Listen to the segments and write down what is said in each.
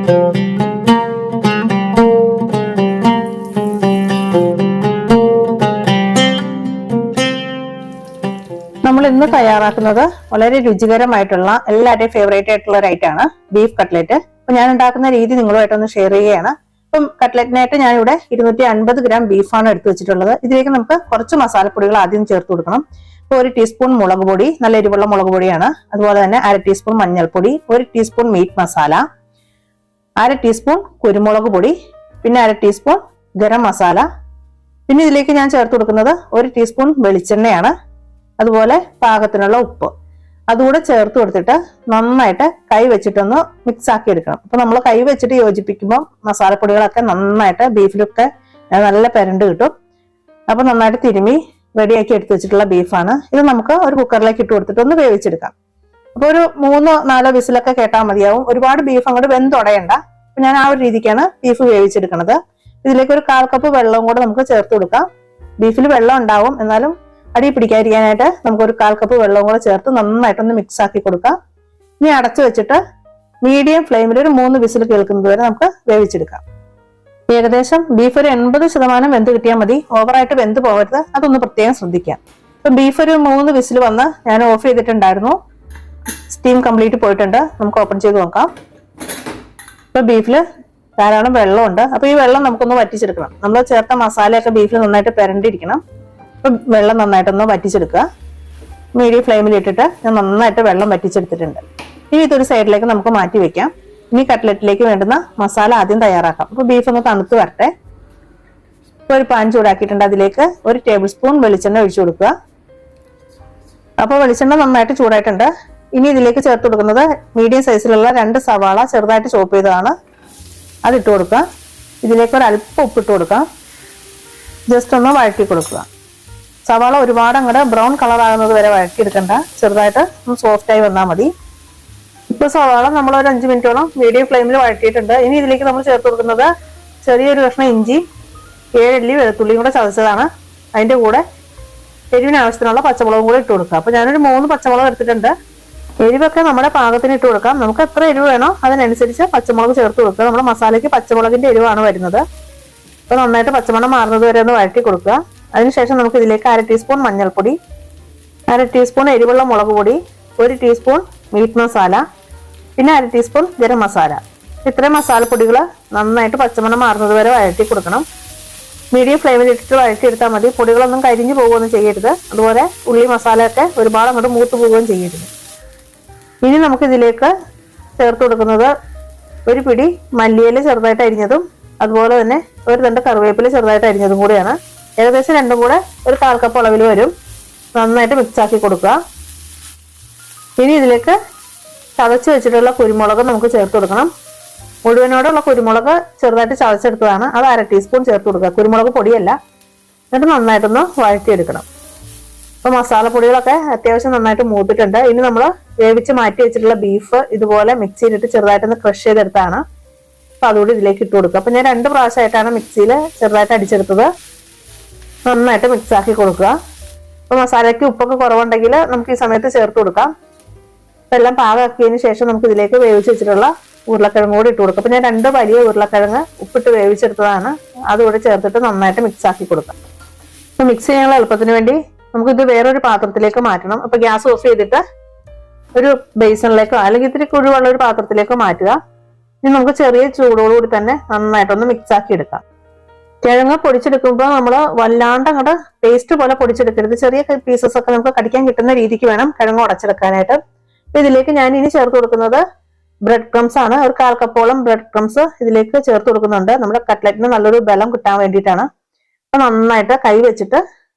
നമ്മൾ ഇന്ന് തയ്യാറാക്കുന്നത് വളരെ രുചികരമായിട്ടുള്ള എല്ലാവരുടെയും ഫേവറേറ്റ് ആയിട്ടുള്ള ഒരു ഐറ്റമാണ് ബീഫ് കട്ട്ലറ്റ്. അപ്പൊ ഞാൻ ഉണ്ടാക്കുന്ന രീതി നിങ്ങളുമായിട്ടൊന്ന് ഷെയർ ചെയ്യുകയാണ്. അപ്പം കട്ട്ലറ്റിനായിട്ട് ഞാനിവിടെ 250 ഗ്രാം ബീഫാണ് എടുത്തു വെച്ചിട്ടുള്ളത്. ഇതിലേക്ക് നമുക്ക് കുറച്ച് മസാലപ്പൊടികൾ ആദ്യം ചേർത്ത് കൊടുക്കണം. ഇപ്പോൾ 1 ടീസ്പൂൺ മുളക് പൊടി, നല്ല എരിവുള്ള മുളക് പൊടിയാണ്. അതുപോലെ തന്നെ 1/2 ടീസ്പൂൺ മഞ്ഞൾപ്പൊടി, 1 ടീസ്പൂൺ മീറ്റ് മസാല, 1/2 ടീസ്പൂൺ കുരുമുളക് പൊടി, പിന്നെ 1/2 ടീസ്പൂൺ ഗരം മസാല. പിന്നെ ഇതിലേക്ക് ഞാൻ ചേർത്ത് കൊടുക്കുന്നത് 1 ടീസ്പൂൺ വെളിച്ചെണ്ണയാണ്. അതുപോലെ പാകത്തിനുള്ള ഉപ്പ് അതുകൂടെ ചേർത്ത് കൊടുത്തിട്ട് നന്നായിട്ട് കൈ വെച്ചിട്ടൊന്ന് മിക്സ് ആക്കി എടുക്കണം. അപ്പൊ നമ്മൾ കൈ വെച്ചിട്ട് യോജിപ്പിക്കുമ്പോൾ മസാലപ്പൊടികളൊക്കെ നന്നായിട്ട് ബീഫിലൊക്കെ നല്ല പെരണ്ട് കിട്ടും. അപ്പൊ നന്നായിട്ട് തിരുമ്മി റെഡിയാക്കി എടുത്തു വെച്ചിട്ടുള്ള ബീഫാണ് ഇത്. നമുക്ക് ഒരു കുക്കറിലേക്ക് ഇട്ട് കൊടുത്തിട്ട് ഒന്ന് വേവിച്ചെടുക്കാം. അപ്പൊ ഒരു 3-4 വിസിലൊക്കെ കേട്ടാൽ മതിയാവും. ഒരുപാട് ബീഫ് അങ്ങോട്ട് വെന്തുടയണ്ട. അപ്പൊ ഞാൻ ആ ഒരു രീതിക്കാണ് ബീഫ് വേവിച്ചെടുക്കുന്നത്. ഇതിലേക്ക് ഒരു 1/4 കപ്പ് വെള്ളവും കൂടെ നമുക്ക് ചേർത്ത് കൊടുക്കാം. ബീഫിൽ വെള്ളം ഉണ്ടാവും, എന്നാലും അടി പിടിക്കാതിരിക്കാനായിട്ട് നമുക്കൊരു 1/4 കപ്പ് വെള്ളവും കൂടെ ചേർത്ത് നന്നായിട്ടൊന്ന് മിക്സ് ആക്കി കൊടുക്കാം. ഇനി അടച്ചു വെച്ചിട്ട് മീഡിയം ഫ്ലെയിമിൽ ഒരു 3 വിസിൽ കേൾക്കുന്നത് വരെ നമുക്ക് വേവിച്ചെടുക്കാം. ഏകദേശം ബീഫ് ഒരു 80% വെന്ത് കിട്ടിയാൽ മതി. ഓവറായിട്ട് വെന്ത് പോകരുത്, അതൊന്ന് പ്രത്യേകം ശ്രദ്ധിക്കാം. ഇപ്പൊ ബീഫ് ഒരു 3 വിസിൽ വന്ന് ഞാൻ ഓഫ് ചെയ്തിട്ടുണ്ടായിരുന്നു. സ്റ്റീം കംപ്ലീറ്റ് പോയിട്ടുണ്ട്. നമുക്ക് ഓപ്പൺ ചെയ്ത് നോക്കാം. ഇപ്പൊ ബീഫിൽ ധാരാളം വെള്ളമുണ്ട്. അപ്പൊ ഈ വെള്ളം നമുക്കൊന്ന് വറ്റിച്ചെടുക്കണം. നമ്മൾ ചേർത്ത മസാലയൊക്കെ ബീഫിൽ നന്നായിട്ട് പെരണ്ടിരിക്കണം. അപ്പൊ വെള്ളം നന്നായിട്ടൊന്ന് വറ്റിച്ചെടുക്കുക. മീഡിയം ഫ്ലെയിമിൽ ഇട്ടിട്ട് ഞാൻ നന്നായിട്ട് വെള്ളം വറ്റിച്ചെടുത്തിട്ടുണ്ട്. ഇനി ഇതൊരു സൈഡിലേക്ക് നമുക്ക് മാറ്റി വെക്കാം. ഇനി കട്ട്ലറ്റിലേക്ക് വേണ്ടുന്ന മസാല ആദ്യം തയ്യാറാക്കാം. അപ്പൊ ബീഫ് ഒന്ന് തണുത്ത് വരട്ടെ. ഇപ്പൊ ഒരു പാൻ ചൂടാക്കിയിട്ടുണ്ട്. അതിലേക്ക് 1 ടേബിൾ സ്പൂൺ വെളിച്ചെണ്ണ ഒഴിച്ചു കൊടുക്കുക. അപ്പൊ വെളിച്ചെണ്ണ നന്നായിട്ട് ചൂടായിട്ടുണ്ട്. ഇനി ഇതിലേക്ക് ചേർത്ത് കൊടുക്കുന്നത് മീഡിയം സൈസിലുള്ള 2 സവാള ചെറുതായിട്ട് ചോപ്പ് ചെയ്തതാണ്. അതിട്ട് കൊടുക്കുക. ഇതിലേക്ക് ഒരു അല്പം ഉപ്പിട്ട് കൊടുക്കുക. ജസ്റ്റ് ഒന്ന് വഴറ്റി കൊടുക്കുക. സവാള ഒരുപാട് അങ്ങോട്ട് ബ്രൗൺ കളർ ആകുന്നത് വരെ വഴറ്റിയെടുക്കണ്ട. ചെറുതായിട്ട് ഒന്ന് സോഫ്റ്റ് ആയി വന്നാൽ മതി. ഇപ്പൊ സവാള നമ്മൾ ഒരു 5 മിനിറ്റോളം മീഡിയം ഫ്ലെയിമിൽ വഴറ്റിയിട്ടുണ്ട്. ഇനി ഇതിലേക്ക് നമ്മൾ ചേർത്ത് കൊടുക്കുന്നത് ചെറിയൊരു കഷ്ണം ഇഞ്ചി, 7 അല്ലി വെളുത്തുള്ളിയും കൂടെ ചതച്ചതാണ്. അതിന്റെ കൂടെ എരിവിന് ആവശ്യത്തിനുള്ള പച്ചമുളകും കൂടെ ഇട്ട് കൊടുക്കുക. അപ്പൊ ഞാനൊരു 3 പച്ചമുളക് എടുത്തിട്ടുണ്ട്. എരിവൊക്കെ നമ്മുടെ പാകത്തിന് ഇട്ട് കൊടുക്കാം. നമുക്ക് എത്ര എരിവ് വേണോ അതിനനുസരിച്ച് പച്ചമുളക് ചേർത്ത് കൊടുക്കുക. നമ്മുടെ മസാലയ്ക്ക് പച്ചമുളകിന്റെ എരിവാണ് വരുന്നത്. അപ്പൊ നന്നായിട്ട് പച്ചമണം മാറുന്നത് വരെ ഒന്ന് വഴറ്റി കൊടുക്കുക. അതിനുശേഷം നമുക്ക് ഇതിലേക്ക് 1/2 ടീസ്പൂൺ മഞ്ഞൾപ്പൊടി, 1/2 ടീസ്പൂൺ എരിവുള്ള മുളക് പൊടി, 1 ടീസ്പൂൺ മീറ്റ് മസാല, പിന്നെ 1/2 ടീസ്പൂൺ ഗരം മസാല. ഇത്രയും മസാലപ്പൊടികൾ നന്നായിട്ട് പച്ചമണം മാറുന്നത് വരെ വഴറ്റി കൊടുക്കണം. മീഡിയം ഫ്ലെയിമിൽ ഇട്ടിട്ട് വഴറ്റിയെടുത്താൽ മതി. പൊടികളൊന്നും കരിഞ്ഞു പോകുകയൊന്നും ചെയ്യരുത്. അതുപോലെ ഉള്ളി മസാലയൊക്കെ ഒരുപാട് അങ്ങോട്ട് മൂത്ത് പോവുകയും ചെയ്യരുത്. ഇനി നമുക്ക് ഇതിലേക്ക് ചേർത്ത് കൊടുക്കുന്നത് ഒരു പിടി മല്ലിയില ചെറുതായിട്ട് അരിഞ്ഞതും അതുപോലെ തന്നെ ഒരു 2 കറിവേപ്പില ചെറുതായിട്ട് അരിഞ്ഞതും കൂടിയാണ്. ഏകദേശം രണ്ടും കൂടെ ഒരു 1/4 കപ്പ് അളവിൽ വരും. നന്നായിട്ട് മിക്സ് ആക്കി കൊടുക്കുക. ഇനി ഇതിലേക്ക് ചതച്ച് വെച്ചിട്ടുള്ള കുരുമുളക് നമുക്ക് ചേർത്ത് കൊടുക്കണം. മുഴുവനോടുള്ള കുരുമുളക് ചെറുതായിട്ട് ചതച്ചെടുത്തതാണ്. അത് 1/2 ടീസ്പൂൺ ചേർത്ത് കൊടുക്കുക. കുരുമുളക് പൊടിയല്ല. എന്നിട്ട് നന്നായിട്ടൊന്ന് വഴറ്റിയെടുക്കണം. അപ്പൊ മസാലപ്പൊടികളൊക്കെ അത്യാവശ്യം നന്നായിട്ട് മൂത്തിട്ടുണ്ട്. ഇനി നമ്മൾ വേവിച്ച് മാറ്റി വെച്ചിട്ടുള്ള ബീഫ് ഇതുപോലെ മിക്സിയിലിട്ട് ചെറുതായിട്ടൊന്ന് ക്രഷ് ചെയ്തെടുത്താണ്. അപ്പൊ അതുകൂടി ഇതിലേക്ക് ഇട്ട് കൊടുക്കുക. അപ്പൊ ഞാൻ 2 പ്രാവശ്യമായിട്ടാണ് മിക്സിയിൽ ചെറുതായിട്ട് അടിച്ചെടുത്തത്. നന്നായിട്ട് മിക്സ് ആക്കി കൊടുക്കുക. അപ്പൊ മസാലയ്ക്ക് ഉപ്പൊക്കെ കുറവുണ്ടെങ്കിൽ നമുക്ക് ഈ സമയത്ത് ചേർത്ത് കൊടുക്കാം. അപ്പൊ എല്ലാം പാകമാക്കിയതിന് ശേഷം നമുക്ക് ഇതിലേക്ക് വേവിച്ച് വെച്ചിട്ടുള്ള ഉരുളക്കിഴങ്ങ് കൂടി ഇട്ട് കൊടുക്കാം. അപ്പൊ ഞാൻ 2 വലിയ ഉരുളക്കിഴങ്ങ് ഉപ്പിട്ട് വേവിച്ചെടുത്തതാണ്. അതുകൂടെ ചേർത്തിട്ട് നന്നായിട്ട് മിക്സ് ആക്കി കൊടുക്കാം. അപ്പൊ മിക്സ് ചെയ്യാനുള്ള എളുപ്പത്തിന് വേണ്ടി നമുക്ക് ഇത് വേറൊരു പാത്രത്തിലേക്ക് മാറ്റണം. അപ്പൊ ഗ്യാസ് ഓഫ് ചെയ്തിട്ട് ഒരു ബേസണിലേക്കോ അല്ലെങ്കിൽ ഇത്തിരി കുഴിവുള്ള ഒരു പാത്രത്തിലേക്കോ മാറ്റുക. ഇനി നമുക്ക് ചെറിയ ചൂടോടുകൂടി തന്നെ നന്നായിട്ടൊന്ന് മിക്സ് ആക്കി എടുക്കാം. കിഴങ്ങ് പൊടിച്ചെടുക്കുമ്പോൾ നമ്മൾ വല്ലാണ്ട് അങ്ങോട്ട് പേസ്റ്റ് പോലെ പൊടിച്ചെടുക്കരുത്. ചെറിയ പീസസ് ഒക്കെ നമുക്ക് കടിക്കാൻ കിട്ടുന്ന രീതിക്ക് വേണം കിഴങ്ങ് ഉടച്ചെടുക്കാനായിട്ട്. അപ്പൊ ഇതിലേക്ക് ഞാൻ ഇനി ചേർത്ത് കൊടുക്കുന്നത് ബ്രെഡ് ക്രംസ് ആണ്. ഒരു 1/4 കപ്പോളം ബ്രെഡ് ക്രംസ് ഇതിലേക്ക് ചേർത്ത് കൊടുക്കുന്നുണ്ട്. നമ്മുടെ കട്ട്ലറ്റിന് നല്ലൊരു ബലം കിട്ടാൻ വേണ്ടിയിട്ടാണ്. അപ്പൊ നന്നായിട്ട് കൈ വെച്ചിട്ട്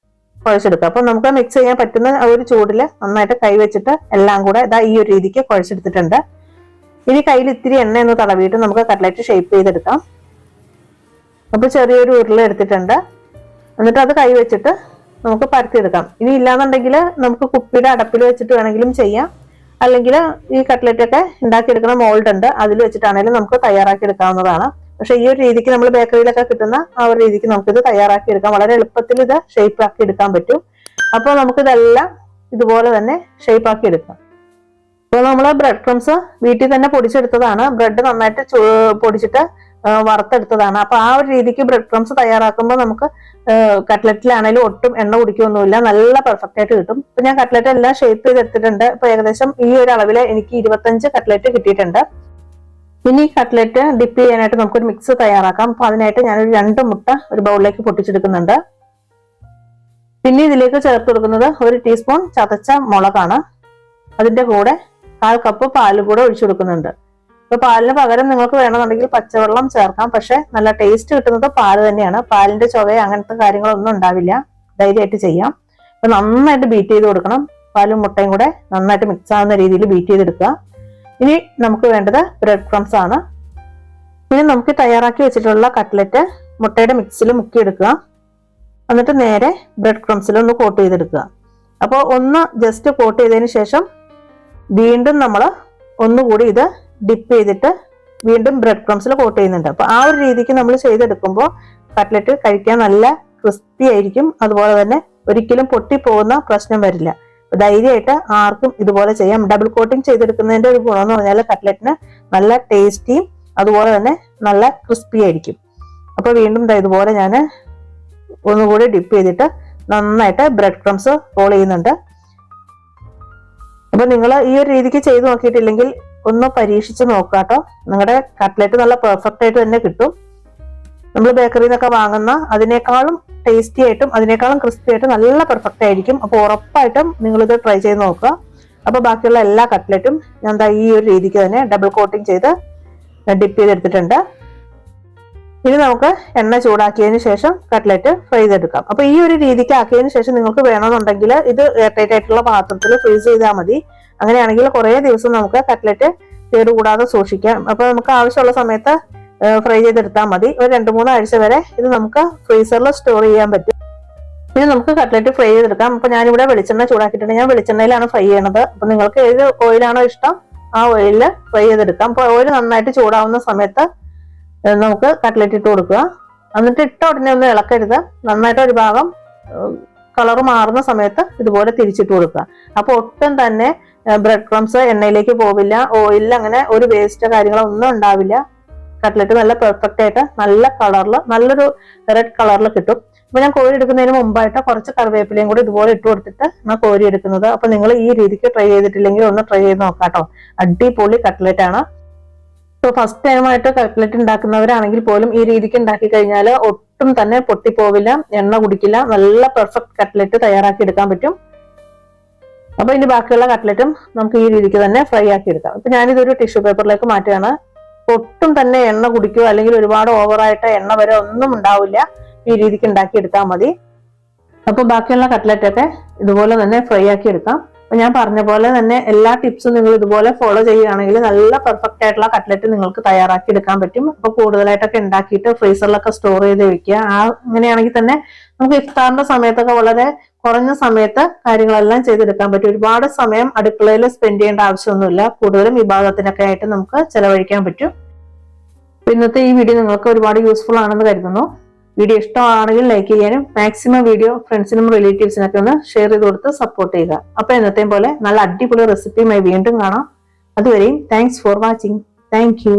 കുഴച്ചെടുക്കുക. അപ്പൊ നമുക്ക് മിക്സ് ചെയ്യാൻ പറ്റുന്ന ഒരു ചൂടിൽ നന്നായിട്ട് കൈ വെച്ചിട്ട് എല്ലാം കൂടെ ഇതാ ഈ ഒരു രീതിക്ക് കുഴച്ചെടുത്തിട്ടുണ്ട്. ഇനി കയ്യിൽ ഇത്തിരി എണ്ണ ഒന്ന് തടവിയിട്ട് നമുക്ക് കട്ട്ലറ്റ് ഷേപ്പ് ചെയ്തെടുക്കാം. അപ്പൊ ചെറിയൊരു ഉരുള എടുത്തിട്ടുണ്ട്. എന്നിട്ട് അത് കൈ വെച്ചിട്ട് നമുക്ക് പരത്തിയെടുക്കാം. ഇനി ഇല്ലാന്നുണ്ടെങ്കിൽ നമുക്ക് കുപ്പിയുടെ അടപ്പിൽ വെച്ചിട്ട് വേണമെങ്കിലും ചെയ്യാം. അല്ലെങ്കിൽ ഈ കട്ട്ലറ്റ് ഒക്കെ ഉണ്ടാക്കിയെടുക്കുന്ന മോൾഡ് ഉണ്ട്, അതിൽ വെച്ചിട്ടാണെങ്കിലും നമുക്ക് തയ്യാറാക്കി എടുക്കാവുന്നതാണ്. പക്ഷെ ഈ ഒരു രീതിക്ക് നമ്മൾ ബേക്കറിയിലൊക്കെ കിട്ടുന്ന ആ ഒരു രീതിക്ക് നമുക്കിത് തയ്യാറാക്കി എടുക്കാം. വളരെ എളുപ്പത്തിൽ ഇത് ഷേപ്പ് ആക്കി എടുക്കാൻ പറ്റും. അപ്പോൾ നമുക്കിതെല്ലാം ഇതുപോലെ തന്നെ ഷേപ്പ് ആക്കി എടുക്കാം. ഇപ്പോൾ നമ്മൾ ബ്രെഡ് ക്രംസ് വീട്ടിൽ തന്നെ പൊടിച്ചെടുത്തതാണ്. ബ്രെഡ് നന്നായിട്ട് പൊടിച്ചിട്ട് വറുത്തെടുത്തതാണ്. അപ്പൊ ആ ഒരു രീതിക്ക് ബ്രെഡ് ക്രംസ് തയ്യാറാക്കുമ്പോൾ നമുക്ക് കട്ട്ലറ്റിലാണെങ്കിലും ഒട്ടും എണ്ണ കുടിക്കൊന്നുമില്ല, നല്ല പെർഫെക്റ്റ് ആയിട്ട് കിട്ടും. ഇപ്പൊ ഞാൻ കട്ട്ലറ്റ് എല്ലാം ഷേപ്പ് ചെയ്തെടുത്തിട്ടുണ്ട്. ഇപ്പൊ ഏകദേശം ഈ ഒരു അളവില് എനിക്ക് 25 കട്ട്ലറ്റ് കിട്ടിയിട്ടുണ്ട്. ഇനി ഈ കട്ട്ലറ്റ് ഡിപ്പ് ചെയ്യാനായിട്ട് നമുക്കൊരു മിക്സ് തയ്യാറാക്കാം. അപ്പൊ അതിനായിട്ട് ഞാനൊരു 2 മുട്ട ഒരു ബൗളിലേക്ക് പൊട്ടിച്ചെടുക്കുന്നുണ്ട്. പിന്നെ ഇതിലേക്ക് ചേർത്ത് കൊടുക്കുന്നത് 1 ടീസ്പൂൺ ചതച്ച മുളകാണ്. അതിന്റെ കൂടെ 1/4 കപ്പ് പാല് കൂടെ ഒഴിച്ചു കൊടുക്കുന്നുണ്ട്. ഇപ്പൊ പാലിന് പകരം നിങ്ങൾക്ക് വേണമെന്നുണ്ടെങ്കിൽ പച്ചവെള്ളം ചേർക്കാം. പക്ഷെ നല്ല ടേസ്റ്റ് കിട്ടുന്നത് പാല് തന്നെയാണ്. പാലിന്റെ ചൊവയോ അങ്ങനത്തെ കാര്യങ്ങളൊന്നും ഉണ്ടാവില്ല. ധൈര്യമായിട്ട് ചെയ്യാം. അപ്പൊ നന്നായിട്ട് ബീറ്റ് ചെയ്ത് കൊടുക്കണം. പാലും മുട്ടയും കൂടെ നന്നായിട്ട് മിക്സ് ആവുന്ന രീതിയിൽ ബീറ്റ് ചെയ്തെടുക്കുക. ഇനി നമുക്ക് വേണ്ടത് ബ്രെഡ് ക്രംസ് ആണ്. ഇനി നമുക്ക് തയ്യാറാക്കി വെച്ചിട്ടുള്ള കട്ട്ലറ്റ് മുട്ടയുടെ മിക്സിൽ മുക്കിയെടുക്കുക. എന്നിട്ട് നേരെ ബ്രെഡ് ക്രംസിൽ ഒന്ന് കോട്ട് ചെയ്തെടുക്കുക. അപ്പോൾ ഒന്ന് ജസ്റ്റ് കോട്ട് ചെയ്തതിന് ശേഷം വീണ്ടും നമ്മൾ ഒന്നുകൂടി ഇത് ഡിപ്പ് ചെയ്തിട്ട് വീണ്ടും ബ്രെഡ് ക്രംസിൽ കോട്ട് ചെയ്യുന്നുണ്ട്. അപ്പൊ ആ ഒരു രീതിക്ക് നമ്മൾ ചെയ്തെടുക്കുമ്പോൾ കട്ട്ലറ്റ് കഴിക്കാൻ നല്ല ക്രിസ്പി ആയിരിക്കും. അതുപോലെ തന്നെ ഒരിക്കലും പൊട്ടിപ്പോകുന്ന പ്രശ്നം വരില്ല. ധൈര്യമായിട്ട് ആർക്കും ഇതുപോലെ ചെയ്യാം. ഡബിൾ കോട്ടിങ് ചെയ്തെടുക്കുന്നതിന്റെ ഒരു ഗുണം എന്ന് പറഞ്ഞാൽ കട്ട്ലറ്റിന് നല്ല ടേസ്റ്റിയും അതുപോലെ തന്നെ നല്ല ക്രിസ്പി ആയിരിക്കും. അപ്പൊ വീണ്ടും ഇതുപോലെ ഞാൻ ഒന്നുകൂടി ഡിപ്പ് ചെയ്തിട്ട് നന്നായിട്ട് ബ്രെഡ് ക്രംസ് റോൾ ചെയ്യുന്നുണ്ട്. അപ്പൊ നിങ്ങൾ ഈ ഒരു രീതിക്ക് ചെയ്ത് നോക്കിയിട്ടില്ലെങ്കിൽ ഒന്ന് പരീക്ഷിച്ച് നോക്കാട്ടോ. നിങ്ങളുടെ കട്ട്ലറ്റ് നല്ല പെർഫെക്റ്റ് ആയിട്ട് തന്നെ കിട്ടും. നമ്മൾ ബേക്കറിയിൽ നിന്നൊക്കെ വാങ്ങുന്ന അതിനേക്കാളും ടേസ്റ്റി ആയിട്ടും അതിനേക്കാളും ക്രിസ്പി ആയിട്ടും നല്ല പെർഫെക്റ്റ് ആയിരിക്കും. അപ്പൊ ഉറപ്പായിട്ടും നിങ്ങളിത് ട്രൈ ചെയ്ത് നോക്കുക. അപ്പൊ ബാക്കിയുള്ള എല്ലാ കട്ട്ലറ്റും ഞാൻ ഈ ഒരു രീതിക്ക് തന്നെ ഡബിൾ കോട്ടിങ് ചെയ്ത് ഡിപ്പ് ചെയ്തെടുത്തിട്ടുണ്ട്. ഇനി നമുക്ക് എണ്ണ ചൂടാക്കിയതിന് ശേഷം കട്ട്ലറ്റ് ഫ്രൈ ചെയ്തെടുക്കാം. അപ്പൊ ഈ ഒരു രീതിക്ക് ആക്കിയതിന് ശേഷം നിങ്ങൾക്ക് വേണമെന്നുണ്ടെങ്കിൽ ഇത് എയർടൈറ്റ് ആയിട്ടുള്ള പാത്രത്തിൽ ഫ്രീസ് ചെയ്താൽ മതി. അങ്ങനെയാണെങ്കിൽ കുറെ ദിവസം നമുക്ക് കട്ട്ലറ്റ് കേടുകൂടാതെ സൂക്ഷിക്കാം. അപ്പൊ നമുക്ക് ആവശ്യമുള്ള സമയത്ത് ഫ്രൈ ചെയ്തെടുത്താൽ മതി. ഒരു 2-3 ആഴ്ച വരെ ഇത് നമുക്ക് ഫ്രീസറിൽ സ്റ്റോർ ചെയ്യാൻ പറ്റും. ഇനി നമുക്ക് കട്ട്ലറ്റ് ഫ്രൈ ചെയ്തെടുക്കാം. അപ്പൊ ഞാനിവിടെ വെളിച്ചെണ്ണ ചൂടാക്കിയിട്ടുണ്ട്. ഞാൻ വെളിച്ചെണ്ണയിലാണ് ഫ്രൈ ചെയ്യണത്. അപ്പൊ നിങ്ങൾക്ക് ഏത് ഓയിലാണോ ഇഷ്ടം ആ ഓയിലിൽ ഫ്രൈ ചെയ്തെടുക്കാം. അപ്പൊ ഓയിൽ നന്നായിട്ട് ചൂടാവുന്ന സമയത്ത് നമുക്ക് കട്ട്ലറ്റ് ഇട്ട് കൊടുക്കുക. എന്നിട്ട് ഇട്ട ഉടനെ ഒന്നും ഇളക്കരുത്. നന്നായിട്ട് ഒരു ഭാഗം കളർ മാറുന്ന സമയത്ത് ഇതുപോലെ തിരിച്ചിട്ട് കൊടുക്കുക. അപ്പൊ ഒട്ടും തന്നെ ബ്രെഡ് ക്രംസ് എണ്ണയിലേക്ക് പോവില്ല. ഓയിലിൽ അങ്ങനെ ഒരു വേസ്റ്റ് കാര്യങ്ങളോ ഒന്നും ഉണ്ടാവില്ല. കട്ട്ലറ്റ് നല്ല പെർഫെക്റ്റ് ആയിട്ട് നല്ല കളറിൽ നല്ലൊരു റെഡ് കളറിൽ കിട്ടും. അപ്പൊ ഞാൻ കോരി എടുക്കുന്നതിന് മുമ്പായിട്ട് കുറച്ച് കറിവേപ്പിലയും കൂടി ഇതുപോലെ ഇട്ട് കൊടുത്തിട്ട് ഞാൻ കോരി എടുക്കുന്നത്. അപ്പൊ നിങ്ങൾ ഈ രീതിക്ക് ട്രൈ ചെയ്തിട്ടില്ലെങ്കിൽ ഒന്ന് ട്രൈ ചെയ്ത് നോക്കാട്ടോ. അടിപൊളി കട്ട്ലറ്റ് ആണ്. ഇപ്പൊ ഫസ്റ്റ് ടൈം ആയിട്ട് കട്ട്ലറ്റ് ഉണ്ടാക്കുന്നവരാണെങ്കിൽ പോലും ഈ രീതിക്ക് ഉണ്ടാക്കി കഴിഞ്ഞാൽ ഒട്ടും തന്നെ പൊട്ടിപ്പോവില്ല, എണ്ണ കുടിക്കില്ല. നല്ല പെർഫെക്റ്റ് കട്ട്ലറ്റ് തയ്യാറാക്കി എടുക്കാൻ പറ്റും. അപ്പൊ ഇനി ബാക്കിയുള്ള കട്ട്ലറ്റും നമുക്ക് ഈ രീതിക്ക് തന്നെ ഫ്രൈ ആക്കി എടുക്കാം. അപ്പൊ ഞാനിതൊരു ടിഷ്യൂ പേപ്പറിലേക്ക് മാറ്റുകയാണ്. ഒട്ടും തന്നെ എണ്ണ കുടിക്കുക അല്ലെങ്കിൽ ഒരുപാട് ഓവറായിട്ട് എണ്ണ വരെ ഒന്നും ഉണ്ടാവില്ല. ഈ രീതിക്ക് ഉണ്ടാക്കി എടുത്താൽ മതി. അപ്പൊ ബാക്കിയുള്ള കട്ട്ലറ്റ് ഒക്കെ ഇതുപോലെ തന്നെ ഫ്രൈ ആക്കി എടുക്കാം. അപ്പൊ ഞാൻ പറഞ്ഞ പോലെ തന്നെ എല്ലാ ടിപ്സും നിങ്ങൾ ഇതുപോലെ ഫോളോ ചെയ്യുകയാണെങ്കിൽ നല്ല പെർഫെക്റ്റ് ആയിട്ടുള്ള കട്ട്ലറ്റ് നിങ്ങൾക്ക് തയ്യാറാക്കി എടുക്കാൻ പറ്റും. അപ്പൊ കൂടുതലായിട്ടൊക്കെ ഉണ്ടാക്കിയിട്ട് ഫ്രീസറിലൊക്കെ സ്റ്റോർ ചെയ്ത് വെക്കുക. അങ്ങനെയാണെങ്കിൽ തന്നെ നമുക്ക് ഇഫ്താറിന്റെ സമയത്തൊക്കെ വളരെ കുറഞ്ഞ സമയത്ത് കാര്യങ്ങളെല്ലാം ചെയ്തെടുക്കാൻ പറ്റും. ഒരുപാട് സമയം അടുക്കളയിൽ സ്പെൻഡ് ചെയ്യേണ്ട ആവശ്യമൊന്നുമില്ല. കൂടുതലും വിഭാഗത്തിനൊക്കെ ആയിട്ട് നമുക്ക് ചെലവഴിക്കാൻ പറ്റും. ഇന്നത്തെ ഈ വീഡിയോ നിങ്ങൾക്ക് ഒരുപാട് യൂസ്ഫുൾ ആണെന്ന് കരുതുന്നു. വീഡിയോ ഇഷ്ടമാണെങ്കിൽ ലൈക്ക് ചെയ്യാനും മാക്സിമം വീഡിയോ ഫ്രണ്ട്സിനും റിലേറ്റീവ്സിനൊക്കെ ഒന്ന് ഷെയർ ചെയ്ത് കൊടുത്ത് സപ്പോർട്ട് ചെയ്യുക. അപ്പൊ എന്നത്തെയും പോലെ നല്ല അടിപൊളി റെസിപ്പിയുമായി വീണ്ടും കാണാം. അതുവരെയും thanks for watching. Thank you.